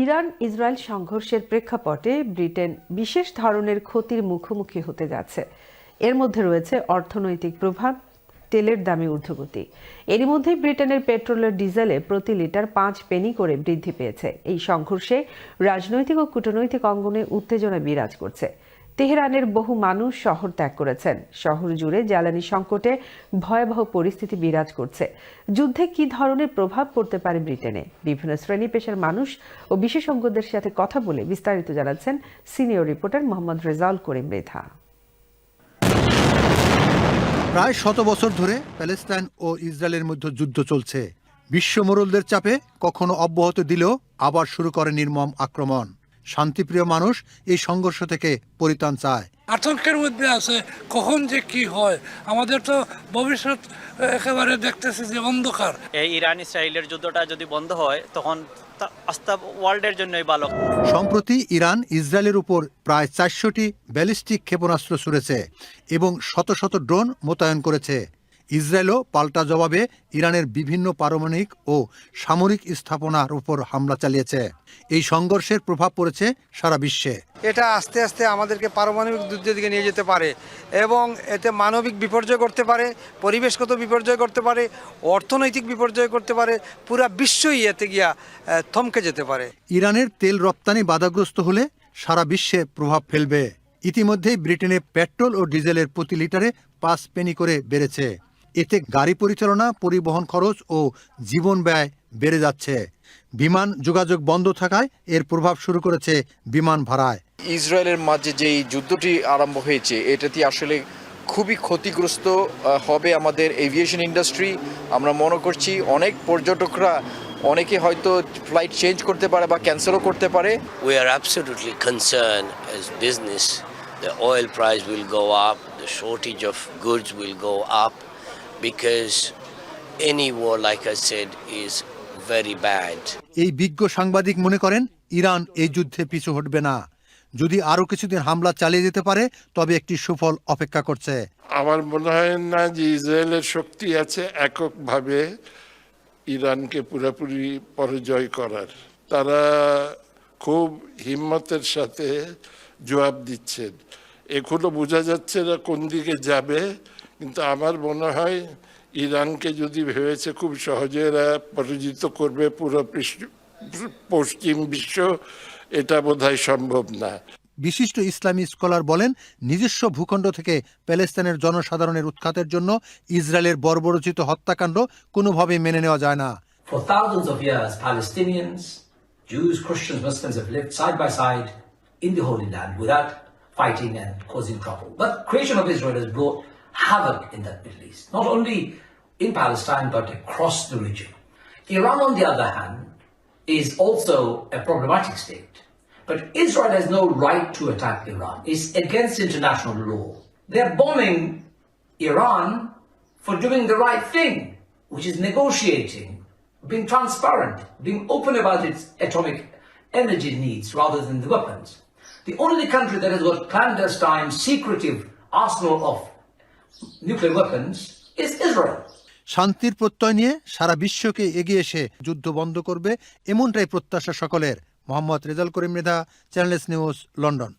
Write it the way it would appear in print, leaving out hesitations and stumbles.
Iran Israel সংঘর্ষের প্রেক্ষাপটে Britain বিশেষ ধরনের ক্ষতির মুখোমুখি হতে যাচ্ছে। এর মধ্যে রয়েছে অর্থনৈতিক প্রভাব, তেলের দামে ঊর্ধ্বগতি। এরই মধ্যে ব্রিটেনের পেট্রোল ও ডিজেলে প্রতি লিটার 5 পেনি করে বৃদ্ধি পেয়েছে। এই সংঘর্ষে রাজনৈতিক ও কূটনৈতিক অঙ্গনে উত্তেজনা বিরাজ করছে। তেহরানের বহু মানুষ শহর ত্যাগ করেছেন। শহর জুড়ে জ্বালানি সংকটে ভয়াবহ পরিস্থিতি বিরাজ করছে। যুদ্ধে কি ধরনের প্রভাব পড়তে পারে ব্রিটেনে? বিভিন্ন শ্রেণী পেশার মানুষ ও বিশেষজ্ঞদের সাথে কথা বলে বিস্তারিত জানাচ্ছেন সিনিয়র রিপোর্টার মোহাম্মদ রেজাউল করিম মৃধা। প্রায় 100 বছর ধরে প্যালেস্টাইন ও ইসরায়েলের মধ্যে যুদ্ধ চলছে। বিশ্ব মোড়লদের চাপে কখনো অব্যাহত দিলেও আবার শুরু করে নির্মম আক্রমণ। শান্তিপ্রিয় মানুষ এই সংঘর্ষ থেকে পরিত্রাণ চায়। আতঙ্কের মধ্যে আছে, কখন যে কি হয়। আমাদের তো ভবিষ্যৎ একেবারে দেখতেছি যে অন্ধকার। এই ইরান ইসরায়েলের যুদ্ধটা যদি বন্ধ হয় তখন আস্থা ওয়ার্ল্ডের জন্যই ভালো। সম্প্রতি ইরান ইসরায়েলের উপর প্রায় 400টি ব্যালিস্টিক ক্ষেপণাস্ত্র ছুড়েছে এবং শত শত ড্রোন মোতায়েন করেছে। ইসরায়েলও পাল্টা জবাবে ইরানের বিভিন্ন পারমাণবিক ও সামরিক স্থাপনার উপর হামলা চালিয়েছে। এই সংঘর্ষের প্রভাব পড়েছে সারা বিশ্বে। এটা আস্তে আস্তে আমাদেরকে পারমাণবিক যুদ্ধের দিকে নিয়ে যেতে পারে এবং এতে মানবিক বিপর্যয় করতে পারে, পরিবেশগত বিপর্যয় করতে পারে, অর্থনৈতিক বিপর্যয় করতে পারে। পুরা বিশ্বই এতে গিয়া থমকে যেতে পারে। ইরানের তেল রপ্তানি বাধাগ্রস্ত হলে সারা বিশ্বে প্রভাব ফেলবে। ইতিমধ্যেই ব্রিটেনে পেট্রোল ও ডিজেলের প্রতি লিটারে 5 পেনি করে বেড়েছে। এতে গাড়ি পরিচালনা, পরিবহন খরচ ও জীবন ব্যয় বেড়ে যাচ্ছে। বিমান যোগাযোগ বন্ধ থাকায় এর প্রভাব শুরু করেছে বিমান ভাড়ায়। ইসরায়েলের মাঝে যেই যুদ্ধটি আরম্ভ হয়েছে এটাতে আসলে খুবই ক্ষতিগ্রস্ত হবে আমাদের এভিয়েশন ইন্ডাস্ট্রি। আমরা মনে করছি অনেক পর্যটকরা অনেকে হয়তো ফ্লাইট চেঞ্জ করতে পারে বা ক্যান্সেলও করতে পারে। We are absolutely concerned as business. The oil price will go up, the shortage of goods will go up because any war, like I said, is very bad. এই বিজ্ঞ সাংবাদিক মনে করেন ইরান এই যুদ্ধে পিছু হটবে না। যদি আরো কিছুদিন হামলা চালিয়ে যেতে পারে তবে একটি সুফল অপেক্ষা করছে। আমার মনে হয় না যে ইসরায়েলের শক্তি আছে এককভাবে ইরানকে পুরোপুরি পরাজয় করার। তারা খুব হিম্মতের সাথে জবাব দিচ্ছেন। এখনো বোঝা যাচ্ছে না কোন দিকে যাবে, কিন্তু আমার মনে হয় ইরানকে যদি ভেবেছে খুব সহজে এরা পরাজিত করবে পুরো পশ্চিম বিশ্ব, এটা বোধহয় সম্ভব না। বিশিষ্ট ইসলামী স্কলার বলেন, নিজস্ব ভূখণ্ড থেকে প্যালেস্তাইনের জনসাধারণের উৎখাতের জন্য ইসরায়েলের বর্বরোচিত হত্যাকাণ্ড কোনোভাবেই মেনে নেওয়া যায় না। For thousands of years, Palestinians, Jews, Christians, Muslims have lived side by side in the Holy Land without fighting and causing trouble. But the creation of Israel has brought havoc in that Middle East, not only in Palestine but across the region. Iran, on the other hand, is also a problematic state. But Israel has no right to attack Iran. It's against international law. They're bombing Iran for doing the right thing, which is negotiating, being transparent, being open about its atomic energy needs rather than the weapons. The only country that has got clandestine, secretive arsenal of nuclear weapons is Israel. শান্তির প্রত্যয় নিয়ে সারা বিশ্বকে এগিয়ে এসে যুদ্ধ বন্ধ করবে, এমনটাই প্রত্যাশা সকলের। Mohammad Rezaul Karim Mridha, channel S news, London.